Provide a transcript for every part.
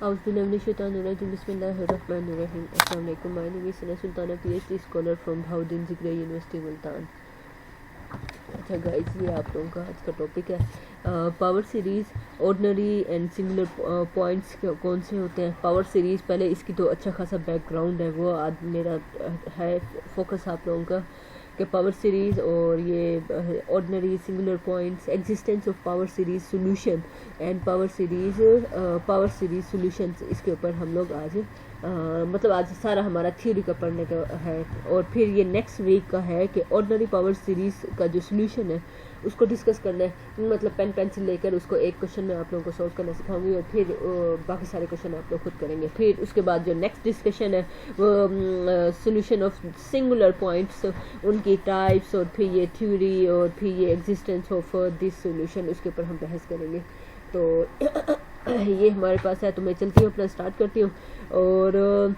Auzubillahiminash-shaytanir-rajim. Bismillahir-rahmanir-rahim. Assalamu alaikum. My name is Sana Sultana, PhD scholar from Bahauddin Zikriya University, Multan. अच्छा guys, ये आप लोगों का आज का टॉपिक है power series. Ordinary and singular points कौन से होते हैं. पावर सीरीज़, पहले इसकी तो अच्छा खासा बैकग्राउंड है, वो आज मेरा है फोकस आप लोगों का कि पावर सीरीज़ और ये ordinary singular points, existence of power series solution and power series solutions, इसके ऊपर हम लोग आज मतलब आज सारा हमारा थ्योरी का पढ़ने का है. और फिर ये नेक्स्ट वीक का है कि ऑर्डिनरी पावर सीरीज़ का जो सोल्यूशन है उसको डिस्कस करना है. मतलब पेन पेंसिल लेकर उसको एक क्वेश्चन में आप लोगों को सॉल्व करना सिखाऊंगी और फिर बाकी सारे क्वेश्चन आप लोग खुद करेंगे. फिर उसके बाद जो नेक्स्ट डिस्कशन है वो सोल्यूशन ऑफ सिंगुलर पॉइंट्स, उनकी टाइप्स, और फिर ये थ्योरी, और फिर ये एग्जिस्टेंस ऑफ दिस सोल्यूशन, उसके ऊपर हम बहस करेंगे. तो ये हमारे पास है, तो मैं चलती हूँ, अपना स्टार्ट करती हूँ. और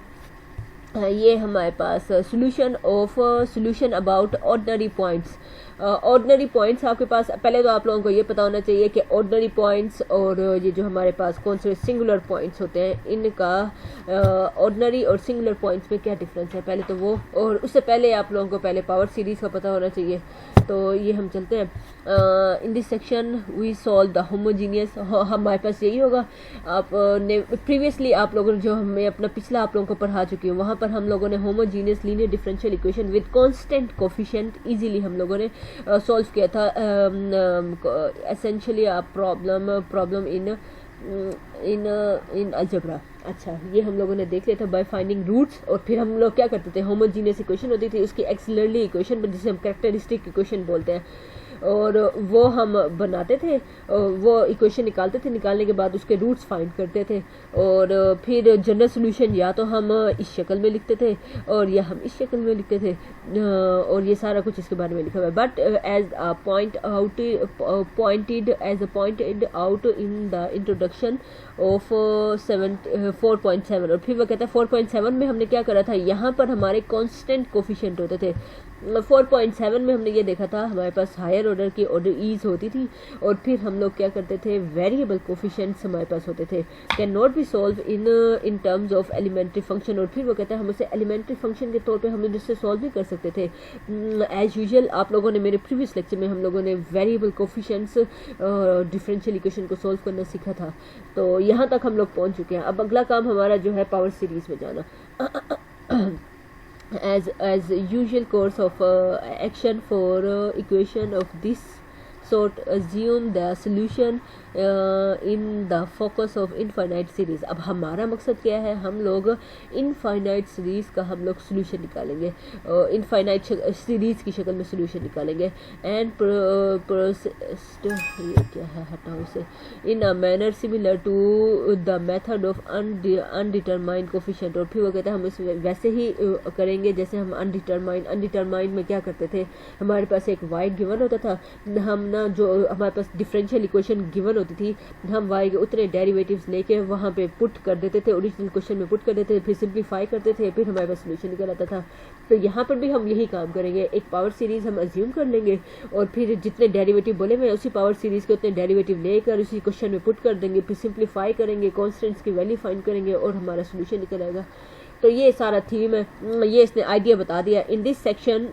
ये हमारे पास solution about ordinary points. Ordinary points आपके पास, पहले तो आप लोगों को ये पता होना चाहिए कि ऑर्डिनरी पॉइंट्स और ये जो हमारे पास कौन से सिंगुलर पॉइंट्स होते हैं, इनका ऑर्डिनरी और सिंगुलर पॉइंट्स में क्या डिफरेंस है पहले तो वो. और उससे पहले आप लोगों को पहले पावर सीरीज़ का पता होना चाहिए. तो ये हम चलते हैं. In this section we solve the homogeneous. हमारे पास यही होगा. आपने प्रीवियसली आप लोगों ने जो हमें अपना पिछला आप लोगों को पढ़ा चुकी हूँ, वहाँ पर हम लोगों ने homogeneous linear differential equation with constant coefficient easily हम लोगों ने सॉल्व किया था. एसेंशियली आप प्रॉब्लम इन अलजेब्रा. अच्छा, ये हम लोगों ने देख लिया था बाय फाइंडिंग रूट्स. और फिर हम लोग क्या करते थे, होमोजीनियस इक्वेशन होती थी, उसकी एक्सिलरली इक्वेशन जिसे हम कैरेक्टरिस्टिक इक्वेशन बोलते हैं, और वो हम बनाते थे, वो इक्वेशन निकालते थे. निकालने के बाद उसके रूट्स फाइंड करते थे, और फिर जनरल सोल्यूशन या तो हम इस शक्ल में लिखते थे और या हम इस शक्ल में लिखते थे. और ये सारा कुछ इसके बारे में लिखा हुआ है. But as pointed out in the introduction of 4.7. और फिर वो कहता है 4.7 में हमने क्या करा था, यहाँ पर हमारे कांस्टेंट कोफिशिएंट होते थे. 4.7 में हमने ये देखा था हमारे पास हायर ऑर्डर की ऑर्डर ईज होती थी, और फिर हम लोग क्या करते थे, वेरिएबल कोफिशिएंट्स हमारे पास होते थे. Can not be solve in terms of elementary function. और फिर वो कहता है हम उसे एलिमेंट्री फंक्शन के तौर पे हम जिससे सॉल्व भी कर सकते थे. एज यूजुअल आप लोगों ने मेरे प्रीवियस लेक्चर में हम लोगों ने वेरिएबल कोफिशिएंट्स डिफरेंशियल इक्वेशन को सॉल्व करना सीखा था. तो यहाँ तक हम लोग पहुँच चुके हैं. अब अगला काम हमारा जो है पावर सीरीज में जाना. as usual course of action for equation of this sort, assume the solution in the focus of infinite series. अब हमारा मकसद क्या है, हम लोग इनफाइनाइट सीरीज का हम लोग सोल्यूशन निकालेंगे, इनफाइनाइट सीरीज की शक्ल में सोल्यूशन निकालेंगे. एंड ये क्या है, हटाओ इसे. In a manner similar to the method of undetermined coefficient. और फिर वो कहता है हम इसे वैसे ही करेंगे जैसे हम अनडिटरमाइंड में क्या करते थे, हमारे पास एक y गिवन होता था, हम ना जो हमारे पास डिफरेंशियल इक्वेशन गिवन होती थी, हम y के उतने डेरिवेटिव्स लेके वहाँ पे पुट कर देते थे, ओरिजिनल क्वेश्चन में पुट कर देते थे, फिर सिंप्लीफाई करते थे, फिर हमारे पास सोल्यूशन निकल आता था. तो यहाँ पर भी हम यही काम करेंगे. एक पावर सीरीज हम अज्यूम कर लेंगे और फिर जितने डेरिवेटिव बोले हुए उसी पावर सीरीज के उतने डेरिवेटिव लेकर उसी क्वेश्चन में पुट कर देंगे, फिर सिंप्लीफाई करेंगे, कॉन्स्टेंट्स की वैल्यू फाइंड करेंगे और हमारा सोल्यूशन निकल आएगा. तो ये सारा थीम है, ये इसने आइडिया बता दिया. In this section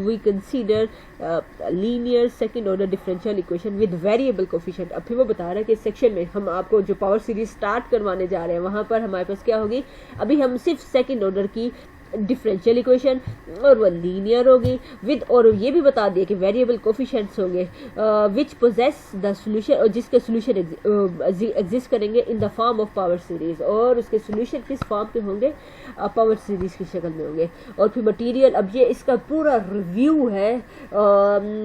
we consider linear second order differential equation with variable coefficient. अब फिर वो बता रहा है कि इस सेक्शन में हम आपको जो पावर सीरीज स्टार्ट करवाने जा रहे हैं, वहाँ पर हमारे पास क्या होगी, अभी हम सिर्फ सेकंड ऑर्डर की डिफरेंशियल इक्वेशन और वो लीनियर होगी विद, और ये भी बता दिया कि वेरिएबल कोफिशिएंट्स होंगे विच पोजेस द सोल्यूशन, और जिसके सोल्यूशन एग्जिस्ट करेंगे in the form of power series. और उसके सोल्यूशन किस फॉर्म पे होंगे, पावर सीरीज की शक्ल में होंगे. और फिर मटेरियल, अब ये इसका पूरा रिव्यू है.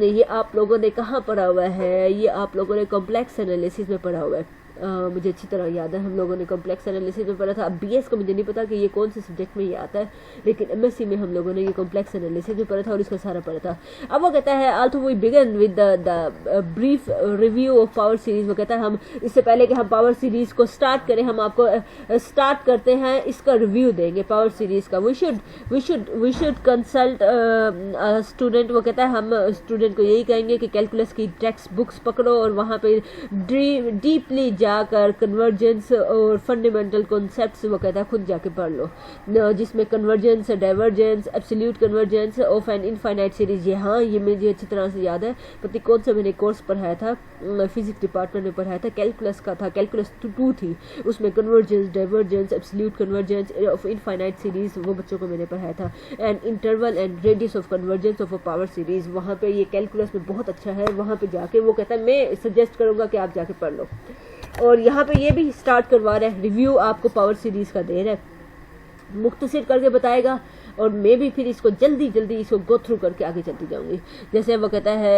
ये आप लोगों ने कहाँ पढ़ा हुआ है, ये आप लोगों ने कॉम्प्लेक्स एनालिसिस में पढ़ा हुआ है. मुझे अच्छी तरह याद है हम लोगों ने कॉम्प्लेक्स एनालिसिस में पढ़ा था. अब बीएस का मुझे नहीं पता कि ये कौन से सब्जेक्ट में ये आता है, लेकिन एमएससी में हम लोगों ने ये कॉम्प्लेक्स एनालिसिस में पढ़ा था और इसका सारा पढ़ा था. अब वो कहता है also we begin with the brief review of power series. वो कहता है हम इससे पहले कि हम पावर सीरीज को स्टार्ट करें, हम आपको स्टार्ट करते हैं, इसका रिव्यू देंगे पावर सीरीज का. We should consult student. वो कहता है हम स्टूडेंट को यही कहेंगे कि कैलकुलस की टेक्स्ट बुक्स पकड़ो और वहाँ पे डीपली जाकर कन्वर्जेंस और फंडामेंटल कॉन्सेप्ट्स वो कहता है खुद जाके पढ़ लो, जिसमें convergence, divergence, absolute convergence of N infinite series. ये हाँ, ये मुझे अच्छी तरह से याद है, पता कौन सा मैंने कोर्स पढ़ाया था, फिजिक्स डिपार्टमेंट में पढ़ाया था, कैलकुलस का था, कैलकुलस 2 थी, उसमें convergence, divergence, absolute convergence of infinite series वो बच्चों को मैंने पढ़ाया था। And interval and radius of convergence of a power series, वहाँ पे ये कैलकुलस में बहुत अच्छा है, वहाँ पे जाके वो कहता है मैं सजेस्ट करूंगा कि आप जाके पढ़ लो। और यहाँ पे ये भी स्टार्ट करवा रहा है, रिव्यू आपको पावर सीरीज का दे रहा है, मुख्तसर करके बताएगा, और मैं भी फिर इसको जल्दी जल्दी इसको गो थ्रू करके आगे चलती जाऊंगी। जैसे वो कहता है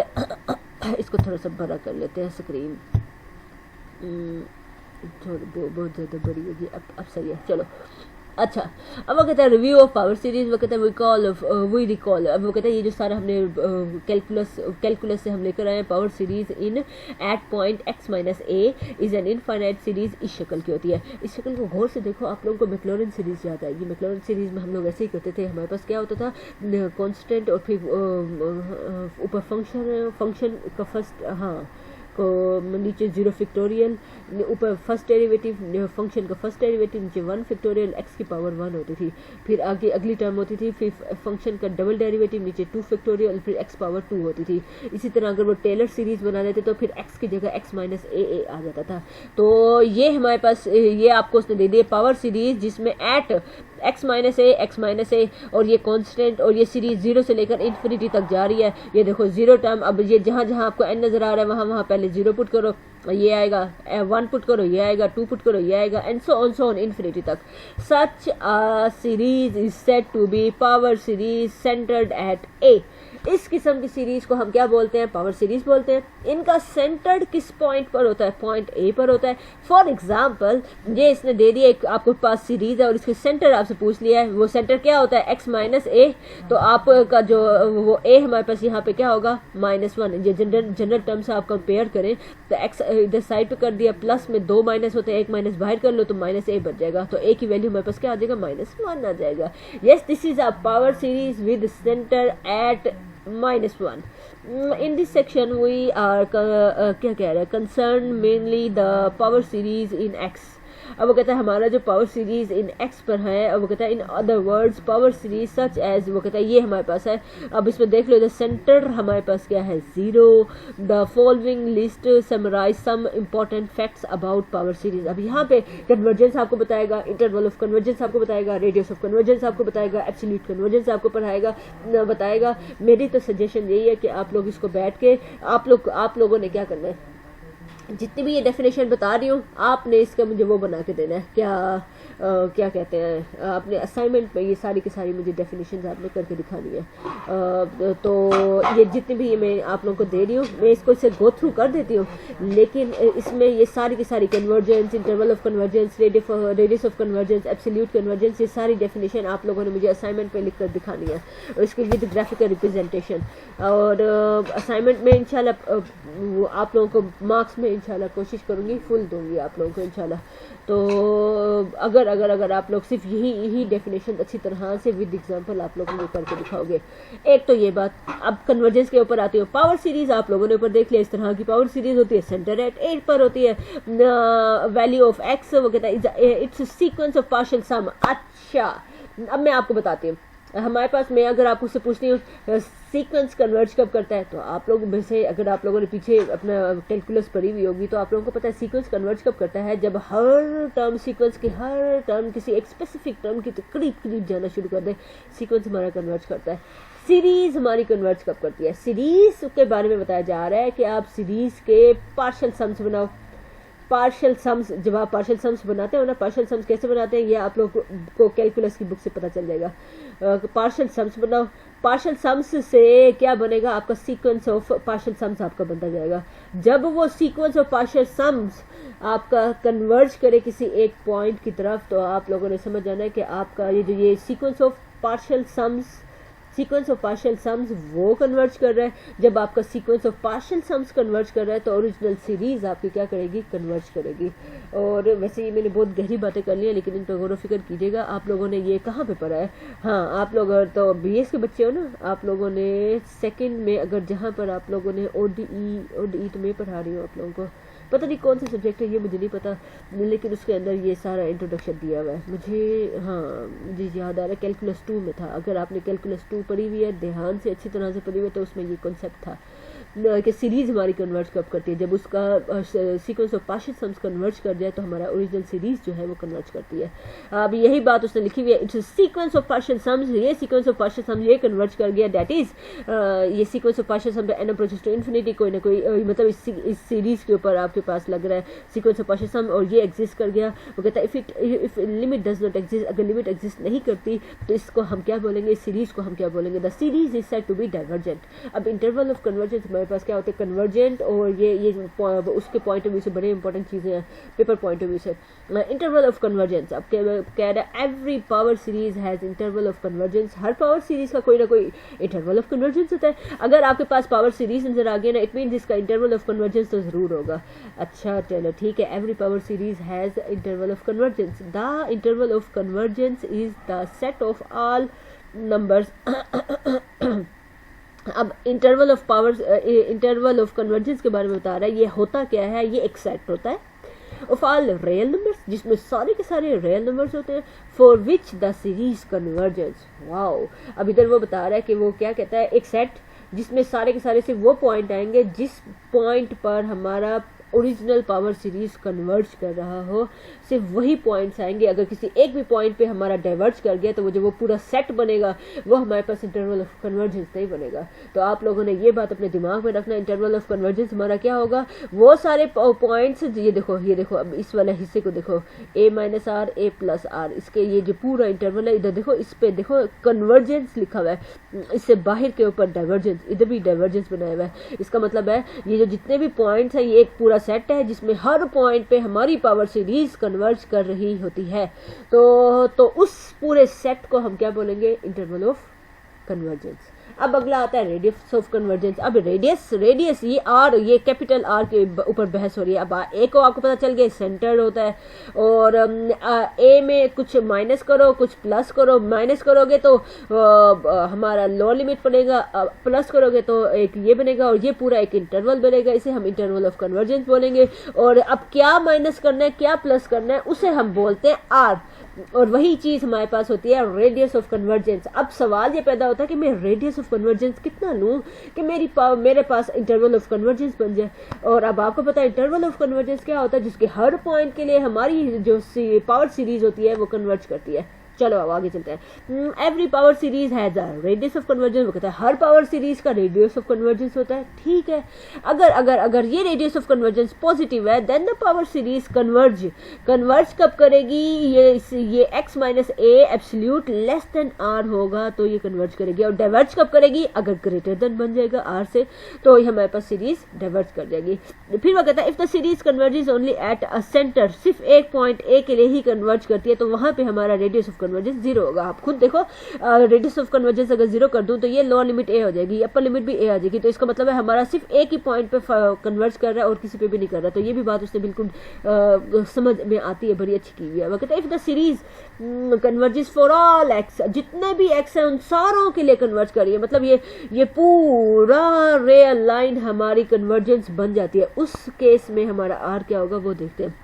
इसको थोड़ा सा बड़ा कर लेते हैं स्क्रीन, बहुत ज़्यादा बड़ी होगी, अब सही है, चलो। अच्छा, अब वो कहता है रिव्यू ऑफ पावर सीरीज, वो कहता है वी रिकॉल, अब वो कहता है ये जो सारा हमने कैलकुलस से हम लेकर आए हैं, power series in at point x minus a is an infinite series इस शक्ल की होती है। इस शक्ल को गौर से देखो, आप लोगों को मैक्लॉरिन सीरीज याद आएगी। मैक्लॉरिन सीरीज में हम लोग ऐसे ही करते थे, हमारे पास क्या होता था, कांस्टेंट और फिर ऊपर फंक्शन का फर्स्ट, हाँ, को नीचे 0 फैक्टोरियल, ऊपर फर्स्ट डेरिवेटिव, फंक्शन का फर्स्ट डेरिवेटिव, नीचे 1 फैक्टोरियल, x की पावर 1 होती थी। फिर आगे अगली टर्म होती थी, फिर फंक्शन का डबल डेरिवेटिव, नीचे 2 फैक्टोरियल, फिर x पावर 2 होती थी। इसी तरह अगर वो टेलर सीरीज बना देते तो फिर x की जगह x माइनस ए आ जाता था। तो ये हमारे पास, ये आपको उसने दे दिए पावर सीरीज जिसमें एट x माइनस ए और ये कांस्टेंट, और ये सीरीज 0 से लेकर इन्फिनिटी तक जा रही है। ये देखो 0 टर्म, अब ये जहां जहां आपको n नजर आ रहा है वहां पहले 0 पुट करो, ये आएगा, 1 पुट करो, ये आएगा, 2 पुट करो, ये आएगा, एंड सो ऑन इन्फिनिटी तक। Such a series is said to be power series centered at a. इस किस्म की सीरीज को हम क्या बोलते हैं, पावर सीरीज बोलते हैं। इनका सेंटर्ड किस पॉइंट पर होता है, पॉइंट ए पर होता है। फॉर एग्जांपल, ये इसने दे दिया एक आपको पास सीरीज है और इसके सेंटर आपसे पूछ लिया है, वो सेंटर क्या होता है, x माइनस ए, तो आपका जो वो ए हमारे पास यहाँ पे क्या होगा, -1। ये जनरल टर्म से आप कंपेयर करें तो x इधर साइड पे कर दिया, प्लस में 2 माइनस होते हैं, 1 माइनस बाहर कर लो तो -a बच जाएगा, तो a की वैल्यू हमारे पास क्या आ जाएगा, -1 आ जाएगा। Yes, this is a power series with centre at -1. In this section we are क्या कह रहे हैं, concerned mainly the power series in x. अब वो कहता है हमारा जो पावर सीरीज इन x पर है, अब वो कहता है in other words power series such as, वो कहता है ये हमारे पास है। अब इसमें देख लो, द सेंटर हमारे पास क्या है, 0। The following list summarize some important facts about power series. अब यहाँ पे कन्वर्जेंस आपको बताएगा, इंटरवल ऑफ कन्वर्जेंस आपको बताएगा, रेडियस ऑफ कन्वर्जेंस आपको बताएगा, एब्सोल्यूट कन्वर्जेंस आपको बताएगा। मेरी तो सजेशन यही है कि आप लोग इसको बैठ के आप लोगों ने क्या करना है, जितनी भी ये डेफिनेशन बता रही हूँ आपने इसका मुझे वो बना के देना है, क्या कहते हैं, आपने असाइनमेंट में ये सारी की सारी मुझे डेफिनेशंस आपने करके दिखानी है। तो ये जितनी भी ये मैं आप लोगों को दे रही हूँ, मैं इसको इसे गो थ्रू कर देती हूँ, लेकिन इसमें ये सारी की सारी convergence, interval of convergence, radius of convergence, absolute convergence, ये सारी डेफिनेशन आप लोगों ने मुझे असाइनमेंट में लिख कर दिखानी है, और इसकी विद ग्राफिकल रिप्रेजेंटेशन। और असाइनमेंट में इंशाल्लाह आप लोगों को मार्क्स में इंशाल्लाह कोशिश करूंगी फुल दूंगी आप लोगों को इंशाल्लाह। तो अगर आप लोग सिर्फ यही डेफिनेशन अच्छी तरह से विद एग्जांपल आप लोगों को करके दिखाओगे। एक तो ये बात। अब कन्वर्जेंस के ऊपर आती हो, पावर सीरीज आप लोगों ने ऊपर देख लिया, इस तरह की पावर सीरीज होती है, सेंटर एट 8 पर होती है, वैल्यू ऑफ एक्स वो कहता है इट्स सीक्वेंस ऑफ पार्शियल सम। अच्छा, अब मैं आपको बताती हूँ, हमारे पास मैं अगर आपको से पूछती हूँ सीक्वेंस कन्वर्ज कब करता है, तो आप लोग में से अगर आप लोगों ने पीछे अपना कैलकुलस पढ़ी हुई होगी तो आप लोगों को पता है सीक्वेंस कन्वर्ज कब करता है, जब हर टर्म सीक्वेंस की हर टर्म किसी एक स्पेसिफिक टर्म की तो करीब जाना शुरू कर दे, सीक्वेंस हमारा कन्वर्ज करता है। सीरीज हमारी कन्वर्ज कब करती है, सीरीज के बारे में बताया जा रहा है कि आप सीरीज के पार्शियल सम्स बनाओ। पार्शियल सम्स, जब आप पार्शियल सम्स बनाते हो ना, पार्शियल सम्स कैसे बनाते हैं ये आप लोग को कैलकुलस की बुक से पता चल जाएगा। पार्शियल सम्स बनाओ, पार्शियल सम्स से क्या बनेगा, आपका सीक्वेंस ऑफ पार्शियल सम्स आपका बनता जाएगा। जब वो सीक्वेंस ऑफ पार्शियल सम्स आपका कन्वर्ज करे किसी एक पॉइंट की तरफ, तो आप लोगों ने समझ जाना है कि आपका ये सीक्वेंस ऑफ पार्शियल सम्स वो कन्वर्ज कर रहा है। जब आपका sequence of partial sums converge कर रहा है तो ओरिजिनल सीरीज आपकी क्या करेगी, कन्वर्ज करेगी। और वैसे ये मैंने बहुत गहरी बातें कर ली हैं, लेकिन इन पर गौर फिक्र कीजिएगा। आप लोगों ने ये कहाँ पे पढ़ा है, हाँ आप लोग तो बीएस के बच्चे हो ना, आप लोगों ने सेकंड में अगर जहाँ पर आप लोगों ने ओडीई तो मैं पढ़ा रही हूँ आप लोगों को, पता नहीं कौन सा सब्जेक्ट है ये मुझे नहीं पता, लेकिन उसके अंदर ये सारा इंट्रोडक्शन दिया हुआ है मुझे। हाँ मुझे याद आ रहा है कैलकुलस 2 में था, अगर आपने कैलकुलस 2 पढ़ी हुई है ध्यान से अच्छी तरह से पढ़ी हुई है तो उसमें ये कॉन्सेप्ट था कि सीरीज हमारी कन्वर्ज कब करती है, जब उसका sequence of partial sums converge कर जाए तो हमारा ओरिजिनल सीरीज जो है वो कन्वर्ज करती है। अब यही बात उसने लिखी हुई है, it's sequence of partial sums, ये सीक्वेंस ऑफ पार्शियल सम्स ये कन्वर्ज कर गया, दैट इज ये sequence of partial sums n approaches to infinity, कोई ना कोई मतलब इस सीरीज के ऊपर आपके पास लग रहा है सीक्वेंस ऑफ पार्शियल सम और ये एग्जिस्ट कर गया। वो कहता है if limit does not exist, अगर लिमिट एग्जिस्ट नहीं करती तो इसको हम क्या बोलेंगे, इस सीरीज को हम क्या बोलेंगे, the series is said to be divergent. अब इंटरवल ऑफ कन्वर्जेंस हमारे पास क्या होते हैं, कन्वर्जेंट, और ये उसके पॉइंट ऑफ व्यू से बड़े इंपॉर्टेंट चीजें हैं पेपर पॉइंट ऑफ व्यू से। इंटरवल ऑफ कन्वर्जेंस, अब कह रहा है every power series has interval of convergence, her power series का कोई ना कोई इंटरवल ऑफ कन्वर्जेंस होता है। अगर आपके पास पावर सीरीज नजर आ गया ना, इट मीन इसका इंटरवल ऑफ कन्वर्जेंस तो जरूर होगा। अच्छा चलो ठीक है, every power series has interval of convergence, the interval of convergence is the set of all numbers. अब इंटरवल ऑफ कन्वर्जेंस के बारे में बता रहा है, ये होता क्या है, ये एक सेट होता है ऑफ ऑल रियल नंबर्स, जिसमें सारे के सारे रियल नंबर्स होते हैं, for which the series convergence. Wow, अब इधर वो बता रहा है कि वो क्या कहता है, एक सेट जिसमें सारे के सारे से वो पॉइंट आएंगे जिस पॉइंट पर हमारा ओरिजिनल पावर सीरीज कन्वर्ज कर रहा हो, सिर्फ वही पॉइंट्स आएंगे। अगर किसी एक भी पॉइंट पे हमारा डाइवर्ज कर गया तो वो जो वो पूरा सेट बनेगा वो हमारे पास इंटरवल ऑफ कन्वर्जेंस नहीं बनेगा। तो आप लोगों ने ये बात अपने दिमाग में रखना, इंटरवल ऑफ कन्वर्जेंस हमारा क्या होगा, वो सारे पॉइंट्स, ये देखो अब इस वाले हिस्से को देखो, a minus r a plus r, इसके ये जो पूरा इंटरवल है इधर देखो, इस पे देखो कन्वर्जेंस लिखा हुआ है, इससे बाहर के ऊपर डाइवर्जेंस, इधर भी डाइवर्जेंस बनाया हुआ है। इसका मतलब है ये जो जितने भी पॉइंट्स है ये एक पूरा सेट है जिसमें हर पॉइंट पे हमारी पावर सीरीज कन्वर्ज कर रही होती है। तो उस पूरे सेट को हम क्या बोलेंगे, इंटरवल ऑफ कन्वर्जेंस। अब अगला आता है रेडियस ऑफ कन्वर्जेंस। अब रेडियस ये आर, ये कैपिटल आर के ऊपर बहस हो रही है। अब ए को आपको पता चल गया सेंटर होता है, और ए में कुछ माइनस करो कुछ प्लस करो, माइनस करोगे तो हमारा लोअर लिमिट बनेगा, प्लस करोगे तो एक ये बनेगा, और ये पूरा एक इंटरवल बनेगा, इसे हम इंटरवल ऑफ कन्वर्जेंस बोलेंगे। और अब क्या माइनस करना है क्या प्लस करना है उसे हम बोलते हैं आर, और वही चीज हमारे पास होती है रेडियस ऑफ कन्वर्जेंस। अब सवाल ये पैदा होता है कि मैं रेडियस ऑफ कन्वर्जेंस कितना लूं कि मेरे पास इंटरवल ऑफ कन्वर्जेंस बन जाए। और अब आपको पता है इंटरवल ऑफ कन्वर्जेंस क्या होता है, जिसके हर पॉइंट के लिए हमारी जो पावर सीरीज होती है वो कन्वर्ज करती है। चलो अब आगे चलते हैं। Every power series has a radius of convergence, वो कहता है हर पावर सीरीज का रेडियस ऑफ कन्वर्जेंस होता है। ठीक है, अगर ये रेडियस ऑफ कन्वर्जेंस पॉजिटिव है then the power series converge कब करेगी, ये x minus a absolute less than r होगा तो ये कन्वर्ज करेगी। और डाइवर्ज कब करेगी, अगर ग्रेटर देन बन जाएगा r से तो हमारे पास सीरीज डाइवर्ज कर जाएगी। फिर वो कहता है if the series converges only at a centre, सिर्फ एक पॉइंट a के लिए ही कन्वर्ज करती है तो वहां पे हमारा रेडियस ऑफ कन्वर्जेंस जीरो होगा। आप खुद देखो, रेडियस ऑफ कन्वर्जेंस अगर जीरो कर दूं तो ये लोअर लिमिट a हो जाएगी, अपर लिमिट भी a आ जाएगी। तो इसका मतलब है हमारा सिर्फ एक ही पॉइंट पे कन्वर्ज कर रहा है और किसी पे भी नहीं कर रहा। तो ये भी बात उसने बिल्कुल समझ में आती है, बड़ी अच्छी की हुई है। वो कहते हैं if the series converges for all x, जितने भी x है उन सारों के लिए कन्वर्ज करिए, मतलब ये पूरा रियल लाइन हमारी कन्वर्जेंस बन जाती है। उस केस में हमारा r क्या होगा वो देखते हैं।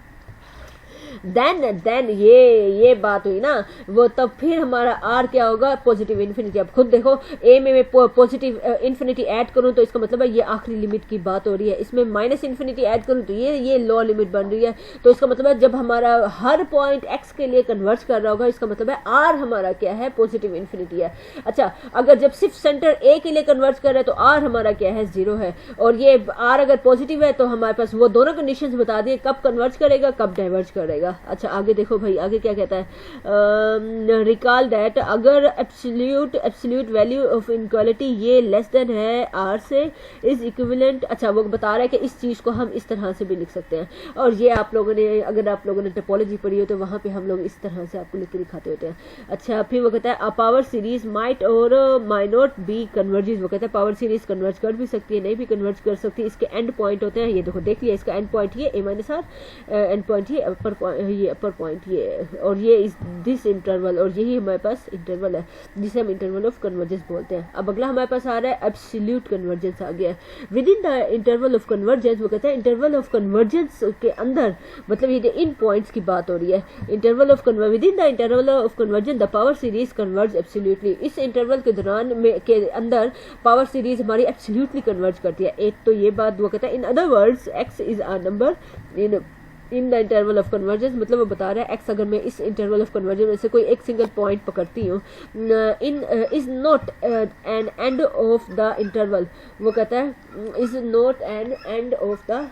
देन ये बात हुई ना, वो तब फिर हमारा आर क्या होगा, पॉजिटिव इन्फिनिटी। अब खुद देखो, ए में मैं पॉजिटिव इन्फिनिटी ऐड करूं तो इसका मतलब है ये आखिरी लिमिट की बात हो रही है। इसमें माइनस इन्फिनिटी ऐड करूं तो ये लोअर लिमिट बन रही है। तो इसका मतलब है जब हमारा हर पॉइंट एक्स के लिए कन्वर्ज कर रहा होगा, इसका मतलब है आर हमारा क्या है, पॉजिटिव इन्फिनिटी है। अच्छा, अगर जब सिर्फ सेंटर ए के लिए कन्वर्ज कर रहे हैं तो आर हमारा क्या है, जीरो है। और ये आर अगर पॉजिटिव है तो हमारे पास वो दोनों कंडीशंस बता दिए, कब कन्वर्ज करेगा कब डाइवर्ज करेगा। अच्छा आगे देखो भाई, आगे क्या कहता है, रिकॉल दैट अगर एब्सोल्यूट वैल्यू ऑफ इनक्वालिटी ये लेस देन है आर से इज इक्विवेलेंट। अच्छा वो बता रहा है कि इस चीज को हम इस तरह से भी लिख सकते हैं, और ये आप लोगों ने, अगर आप लोगों ने टोपोलॉजी पढ़ी हो तो वहां पे हम लोग इस तरह से आपको लिख के दिखाते होते हैं। अच्छा फिर वो कहता है अ पावर सीरीज माइट और माई नॉट बी कन्वर्जेस। वो कहता है पावर सीरीज कन्वर्ज कर भी सकती है, नहीं भी कन्वर्ज कर सकती, इसके एंड पॉइंट होते हैं। ये देखो देख लिया, इसका एंड पॉइंट ये a minus r, end point ये अपर ये अपर पॉइंट ये है, और ये इस दिस इंटरवल, और यही हमारे पास इंटरवल है जिसे हम इंटरवल ऑफ कन्वर्जेंस बोलते हैं। अब अगला हमारे पास आ रहा है एब्सोल्यूट कन्वर्जेंस आ गया है। With in the interval of convergence, वो कहता है इंटरवल ऑफ कन्वर्जेंस के अंदर, मतलब ये इन पॉइंट्स की बात हो रही है। Interval of with in the interval of convergence the power series converge absolutely. इस इंटरवल के दौरान में के अंदर पावर सीरीज हमारी एब्सोल्यूटली कन्वर्ज करती है। एक तो ये बात वो कहता है, in other words x is a number in the interval of convergence, मतलब वो बता रहा है एक्स अगर मैं इस इंटरवल ऑफ कन्वर्जेंस में से कोई एक सिंगल पॉइंट पकड़ती हूँ, in is not an end of the interval, वो कहता है is not an end of the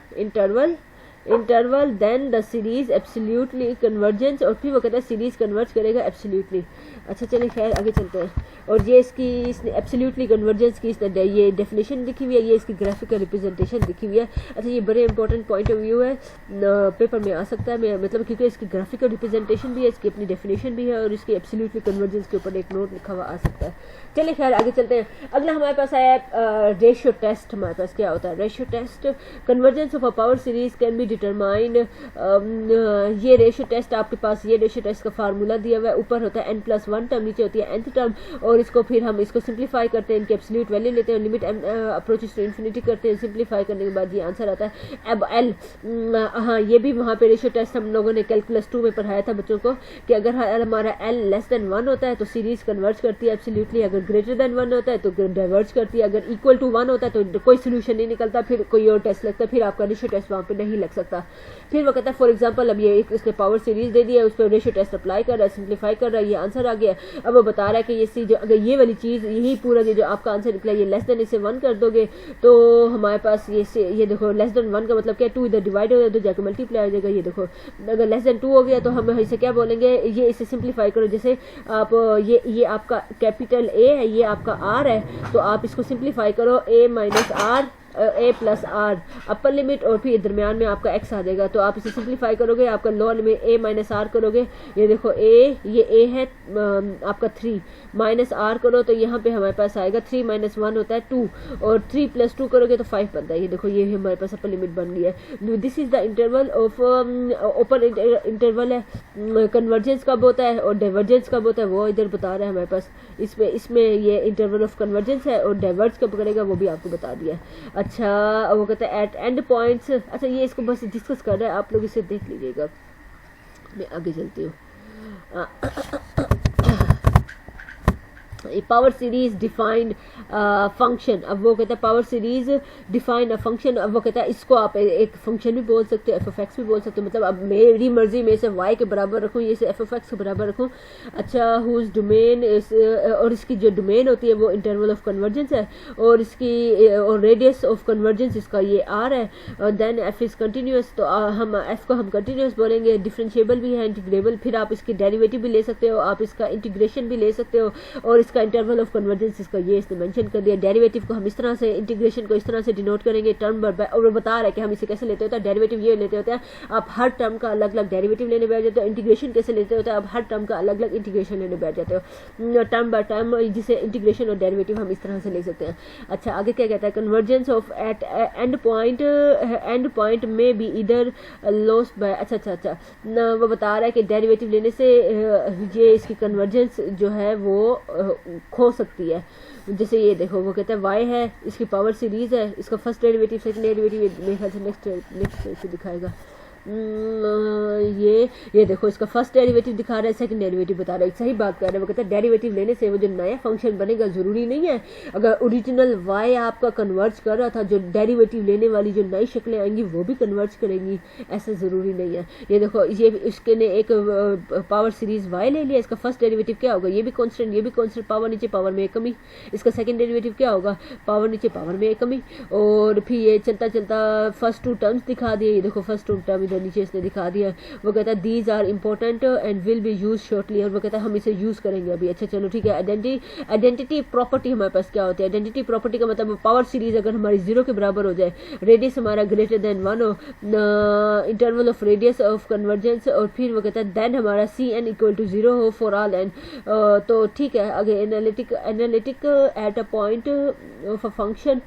interval then the series absolutely convergence, और फिर वो कहता है सीरीज कन्वर्ज करेगा एब्सोल्यूटली। अच्छा चलिए खैर आगे चलते हैं। और ये इसकी इसने एब्सोल्यूटली कन्वर्जेंस की इसने ये डेफिनेशन लिखी हुई है, ये इसकी ग्राफिकल रिप्रेजेंटेशन लिखी हुई है। अच्छा ये बड़े इंपॉर्टेंट पॉइंट ऑफ व्यू है, पेपर में आ सकता है, मतलब क्योंकि इसकी ग्राफिकल रिप्रेजेंटेशन भी है, इसकी अपनी डेफिनेशन भी है, और इसकी एब्सोल्यूटली कन्वर्जेंस के ऊपर एक नोट लिखा हुआ आ सकता है। चलिए खैर आगे चलते हैं। अगला हमारे पास आया है रेशियो टेस्ट। हमारे पास क्या होता है ratio test? Convergence of a power series can be determined. ये रेशियो टेस्ट आपके पास, ये रेशियो टेस्ट का फार्मूला दिया हुआ है, ऊपर होता है n+1 टर्म, नीचे होती है nth टर्म, और इसको फिर हम इसको सिंप्लीफाई करते हैं, इनकी एब्सोल्यूट वैल्यू लेते हैं, लिमिट अप्रोचेस टू इन्फिनिटी करते हैं, सिंप्लीफाई करने के बाद ये आंसर आता है। अब एल, हाँ ये भी वहाँ पे रेशियो टेस्ट हम लोगों ने कैलकुलस 2 में पढ़ाया था बच्चों को कि अगर हमारा एल लेस देन 1 होता है तो सीरीज कन्वर्ज करती है एब्सोल्यूटली, अगर ग्रेटर देन 1 होता है तो डाइवर्ज करती है, अगर इक्वल टू 1 होता है तो कोई सोल्यूशन नहीं निकलता, फिर कोई और टेस्ट लगता है, फिर आपका रेशियो टेस्ट वहाँ पे नहीं लग सकता। फिर वो कहता है फॉर एग्जांपल अब ये इसने पावर सीरीज दे दी है, उस पर रेशियो टेस्ट अप्लाई कर रहा है, सिंप्लीफाई कर रहा है, ये आंसर आ गया। अब वो बता रहा है कि ये सी जो अगर ये वाली चीज़ यही पूरा जो आपका आंसर निकला ये लेस देन इसे 1 कर दोगे तो हमारे पास ये देखो लेस देन 1 का मतलब क्या, 2 इधर डिवाइड हो जाए तो जाकर मल्टीप्लाई हो जाएगा। ये देखो अगर लेस देन 2 हो गया तो हम इसे क्या बोलेंगे, ये इसे सिंप्लीफाई करो, जैसे आप ये आपका कैपिटल ए है, ये आपका आर है, तो आप इसको सिंप्लीफाई करो a minus r a plus r upper limit, और फिर दरमियान में आपका x आ जाएगा, तो आप इसे सिंप्लीफाई करोगे, आपका lower limit a minus r करोगे, ये देखो ये a है आपका 3 माइनस आर करो तो यहाँ पे हमारे पास आएगा 3 माइनस 1 होता है 2, और 3 प्लस 2 करोगे तो 5 बनता है। ये देखो ये हमारे पास अपर लिमिट बन गई है। This is the interval of open interval है। कन्वर्जेंस कब होता है और डाइवर्जेंस कब होता है वो इधर बता रहा है हमारे पास, इसमें ये इंटरवल ऑफ कन्वर्जेंस है, और डाइवर्ज कब करेगा वो भी आपको बता दिया। अच्छा वो कहता है एट एंड पॉइंट्स। अच्छा ये इसको बस डिस्कस कर रहा है, आप लोग इसे देख लीजिएगा, मैं आगे चलती हूँ। पावर सीरीज डिफाइंड फंक्शन, अब वो कहता है power series defined a function, अब वो कहता है इसको आप एक फंक्शन भी बोल सकते हो, f(x) भी बोल सकते हो, मतलब अब मेरी मर्जी में इसे y के बराबर रखूँ, ये इसे f(x) के बराबर रखूँ। अच्छा हुज डोमेन इस, और इसकी जो डोमेन होती है वो इंटरवल ऑफ कन्वर्जेंस है, और इसकी और रेडियस ऑफ कन्वर्जेंस इसका ये r है, और देन f इज कंटिन्यूस, तो हम f को हम कंटिन्यूस बोलेंगे, डिफरेंशिएबल भी है, इंटीग्रेबल, फिर आप इसकी डेरिवेटिव भी ले सकते हो, आप इसका इंटीग्रेशन भी ले सकते हो, और इसका इंटरवल ऑफ कन्वर्जेंस इसका ये इसने मेंशन कर दिया। डेरिवेटिव को हम इस तरह से, इंटीग्रेशन को इस तरह से डिनोट करेंगे टर्म बाय, और वो बता रहा है कि हम इसे कैसे लेते होते हैं, डेरिवेटिव ये लेते होते हैं, आप हर टर्म का अलग अलग डेरिवेटिव लेने बैठ जाते हो। इंटीग्रेशन कैसे लेते होते हैं, आप हर टर्म का अलग अलग इंटीग्रेशन लेने बैठ जाते हो, टर्म बाय टर्म, जिसे इंटीग्रेशन और डेरिवेटिव हम इस तरह से ले सकते हैं। अच्छा आगे क्या कहता है, convergence of at end point में बी इधर लॉस्ट बाय। अच्छा वो बता रहा है कि डेरिवेटिव लेने से ये इसकी कन्वर्जेंस जो है वो खो सकती है। जैसे ये देखो वो कहता है y है, इसकी पावर सीरीज है, इसका फर्स्ट डेरिवेटिव सेकंड डेरिवेटिव मेरे ख्याल से नेक्स्ट से दिखाएगा। ये देखो इसका फर्स्ट डेरिवेटिव दिखा रहा है, सेकंड डेरिवेटिव बता रहा है, सही बात कर रहा है। वो कहता है डेरिवेटिव लेने से वो जो नया फंक्शन बनेगा जरूरी नहीं है, अगर ओरिजिनल y आपका कन्वर्ज कर रहा था, जो डेरिवेटिव लेने वाली जो नई शक्लें आएंगी वो भी कन्वर्ज करेंगी, ऐसा जरूरी नहीं है। ये देखो ये इसके ने एक पावर सीरीज y ले लिया, इसका फर्स्ट डेरिवेटिव क्या होगा, ये भी कॉन्स्टेंट, ये भी कॉन्स्टेंट, पावर नीचे पावर में एक कमी, इसका सेकंड डेरिवेटिव क्या होगा, पावर नीचे पावर में एक कमी, और फिर ये चलता चलता फर्स्ट 2 टर्म्स दिखा दिए। ये देखो फर्स्ट 2 टर्म नीचे इसने दिखा दिया। वो कहता है these are important and will be use shortly, और वो कहता है हम इसे यूज करेंगे अभी। अच्छा चलो ठीक है। आइडेंटिटी प्रॉपर्टी हमारे पास क्या होती है, आइडेंटिटी प्रॉपर्टी का मतलब पावर सीरीज अगर हमारी 0 के बराबर हो जाए, रेडियस हमारा ग्रेटर देन 1 हो, interval of radius of convergence, और फिर वो कहता है देन हमारा cn इक्वल टू 0 हो फॉर ऑल n, तो ठीक है। आगे analytic at a point of a function,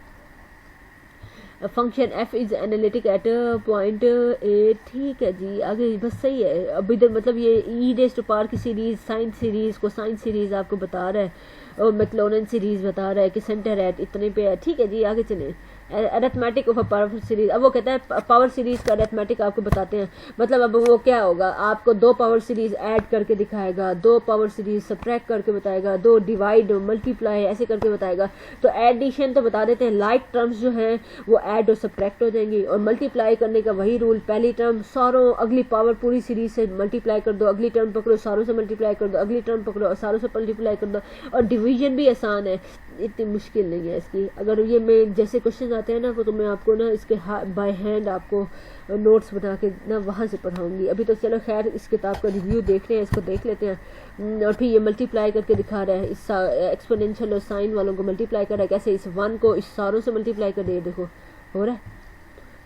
function f is analytic at point a, ठीक है जी, आगे बस सही है। अब इधर मतलब ये ई रेज़ टू पावर की series, sine series, cosine series आपको बता रहा है, और मैक्लोनन सीरीज बता रहा है कि सेंटर एट इतने पे है, ठीक है जी, आगे चलें। Arithmetic of a power series, अब वो कहता है पावर सीरीज का अरिथमेटिक आपको बताते हैं, मतलब अब वो क्या होगा, आपको 2 पावर सीरीज ऐड करके दिखाएगा, 2 पावर सीरीज सब्ट्रैक्ट करके बताएगा, 2 डिवाइड मल्टीप्लाई ऐसे करके बताएगा। तो एडिशन तो बता देते हैं, लाइक टर्म्स जो हैं वो ऐड और सब्ट्रैक्ट हो जाएंगी, और मल्टीप्लाई करने का वही रूल, पहली टर्म सारों अगली पावर पूरी सीरीज से मल्टीप्लाई कर दो, अगली टर्म पकड़ो सारों से मल्टीप्लाई कर दो, अगली टर्म पकड़ो और सारों से मल्टीप्लाई कर दो। और डिवीजन भी आसान है, इतनी मुश्किल नहीं है इसकी। अगर ये मैं जैसे क्वेश्चन आते हैं ना तो मैं आपको ना इसके बाय हैंड आपको नोट्स बना के ना वहाँ से पढ़ाऊंगी। अभी तो चलो खैर इस किताब का रिव्यू देख रहे हैं, इसको देख लेते हैं। और फिर ये मल्टीप्लाई करके दिखा रहा है, इस एक्सपोनेंशियल और साइन वालों को मल्टीप्लाई कर रहा है, कैसे इस 1 को इस सारों से मल्टीप्लाई कर दे, देखो हो रहा है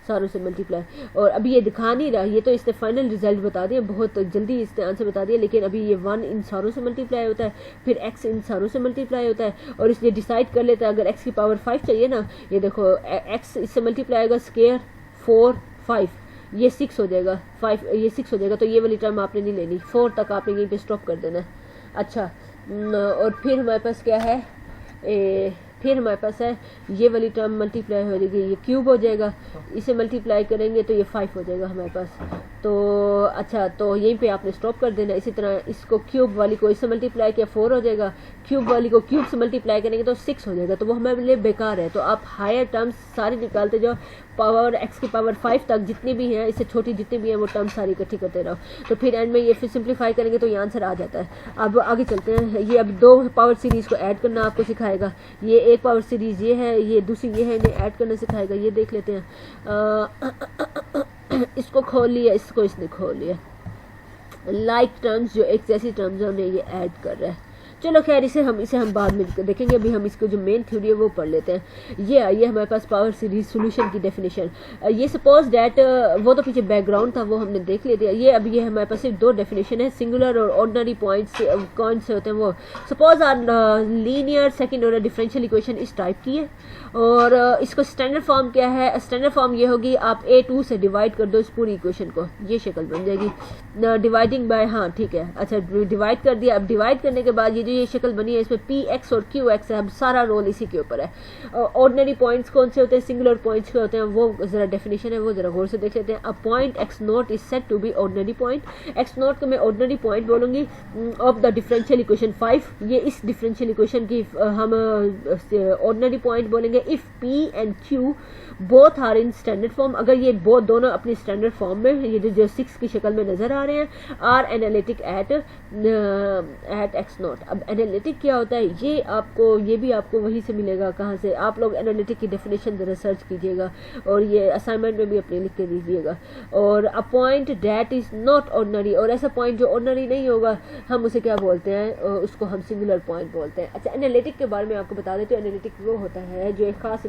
सारों से मल्टीप्लाई। और अभी ये दिखा नहीं रहा, ये तो इसने फाइनल रिजल्ट बता दिया, बहुत जल्दी इसने आंसर बता दिया, लेकिन अभी ये 1 इन सारों से मल्टीप्लाई होता है, फिर x इन सारों से मल्टीप्लाई होता है, और इसलिए डिसाइड कर लेता है अगर x की पावर 5 चाहिए ना, ये देखो x इससे मल्टीप्लाई होगा स्क्वायर 4 5, ये 6 हो जाएगा, 5 ये 6 हो जाएगा, तो ये वाली टर्म आपने नहीं लेनी, 4 तक आपने यहीं पे स्टॉप कर देना है। अच्छा, और फिर हमारे पास क्या है, फिर हमारे पास है ये वाली टर्म मल्टीप्लाई हो जाएगी, ये क्यूब हो जाएगा, इसे मल्टीप्लाई करेंगे तो ये 5 हो जाएगा हमारे पास। तो अच्छा, तो यहीं पे आपने स्टॉप कर देना। इसी तरह इसको क्यूब वाली को इससे मल्टीप्लाई किया 4 हो जाएगा, क्यूब वाली को क्यूब से मल्टीप्लाई करेंगे तो 6 हो जाएगा, तो वो हमारे लिए बेकार है। तो आप हायर टर्म्स सारी निकालते जाओ, पावर x की पावर 5 तक जितनी भी हैं, इससे छोटी जितनी भी हैं वो टर्म सारी इकट्ठी करते रहो, तो फिर एंड में ये फिर सिंप्लीफाई करेंगे तो ये आंसर आ जाता है। अब आगे चलते हैं, ये अब 2 पावर सीरीज को ऐड करना आपको सिखाएगा, ये एक पावर सीरीज ये है, ये दूसरी ये है, इन्हें ऐड करना सिखाएगा। ये देख लेते हैं, इसको खोल लिया, इसको इसने खोल लिया, लाइक टर्म्स जो एक जैसी टर्म्स है उन्हें ये ऐड कर रहा है। चलो खैर इसे हम बाद में देखेंगे, अभी हम इसको जो मेन थ्योरी है वो पढ़ लेते हैं। ये आई है हमारे पास पावर सीरीज सॉल्यूशन की डेफिनेशन। ये सपोज दैट वो तो पीछे बैकग्राउंड था वो हमने देख लिया। ये अभी ये हमारे पास सिर्फ 2 डेफिनेशन है, सिंगुलर और ऑर्डिनरी पॉइंट्स कौन से होते हैं वो। Suppose are linear second order differential equation इस टाइप की है, और इसको स्टैंडर्ड फॉर्म क्या है, स्टैंडर्ड फॉर्म ये होगी, आप a2 से डिवाइड कर दो इस पूरी इक्वेशन को, ये शक्ल बन जाएगी डिवाइडिंग बाय, हाँ ठीक है, अच्छा डिवाइड कर दिया। अब डिवाइड करने के बाद ये शक्ल बनी है, इसमें px और qx है, अब सारा रोल इसी के ऊपर है। ऑर्डिनरी पॉइंट्स कौन से होते हैं, सिंगुलर पॉइंट्स के होते हैं, वो जरा डेफिनेशन है वो जरा गौर से देख लेते हैं। A point x not is said to be ordinary point, x not को मैं ऑर्डिनरी पॉइंट बोलूंगी ऑफ द डिफरेंशियल इक्वेशन 5, ये इस डिफरेंशियल इक्वेशन की हम ऑर्डिनरी पॉइंट बोलेंगे if p and q both are in standard form, अगर ये बोथ दोनों अपनी स्टैंडर्ड फॉर्म में, ये जो 6 की शक्ल में नजर आ रहे हैं, R analytic at x naught. अब एनालिटिक क्या होता है, ये भी आपको वहीं से मिलेगा, कहाँ से, आप लोग एनालिटिक की डेफिनेशन जरा सर्च कीजिएगा और ये असाइनमेंट में भी अपने लिख के दीजिएगा। और a point that is not ordinary, और ऐसा पॉइंट जो ऑर्डिनरी नहीं होगा हम उसे क्या बोलते हैं, उसको हम सिंगुलर पॉइंट बोलते हैं। अच्छा, एनालिटिक के बारे में आपको बता देते हैं, एनालिटिक वो होता है जो एक खास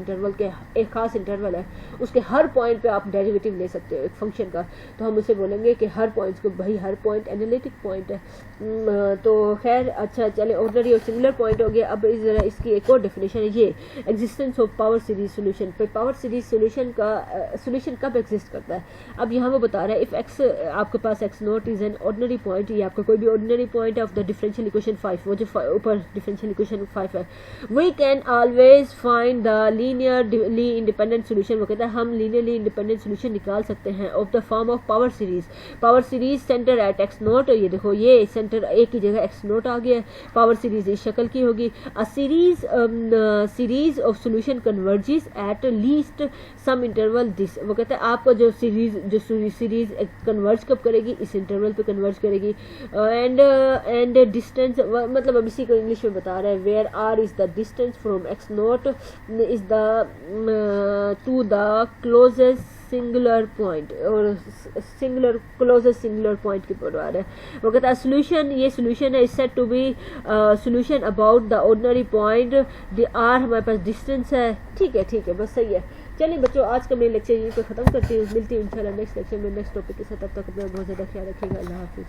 इंटरवल है, उसके हर पॉइंट पे आप डेरिवेटिव ले सकते हो एक फंक्शन का, तो हम उसे बोलेंगे कि हर पॉइंट्स को, भाई हर पॉइंट एनालिटिक पॉइंट है। तो खैर अच्छा चले, ऑर्डिनरी और सिंगुलर पॉइंट हो गया। अब इसकी एक और डेफिनेशन है, ये existence of power series solution. पे पावर सीरीज सोल्यूशन का सोल्यूशन कब एग्जिस्ट करता है, अब यहाँ वो बता रहा है इफ x आपके पास x not is an ordinary point, ये आपका कोई भी ordinary point of the differential equation 5, वो जो ऊपर डिफरेंशियल इक्वेशन 5 है, we can always find the linearly independent solution. वो कहता है हम लीनियरली इंडिपेंडेंट सोल्यूशन निकाल सकते हैं of the form of power series. Power series centre at x not, ये देखो ये सेंटर a की जगह x नॉट आ गया है, पावर सीरीज इस शक्ल की होगी। A series of solution converges at least some interval this. वो कहता है आपको जो सीरीज कन्वर्ज कब करेगी, इस इंटरवल पे कन्वर्ज करेगी। एंड डिस्टेंस, मतलब अब इसी को इंग्लिश में बता रहा है, where r is the distance from x not is the to the closest singular point, और क्लोजेस्ट सिंगुलर पॉइंट की पढ़वा रहा है। वो कहता है सोल्यूशन, ये सोल्यूशन है, is said to be solution about the ordinary point, the R हमारे पास डिस्टेंस है। ठीक है बस सही है। चलिए बच्चों, आज का मैं लेक्चर यहीं पे खत्म करती हूँ, मिलती हूँ इंशाल्लाह नेक्स्ट लेक्चर में नेक्स्ट टॉपिक के साथ। तब तक अपना बहुत ज़्यादा ख्याल रखिएगा। अल्लाह हाफिज़।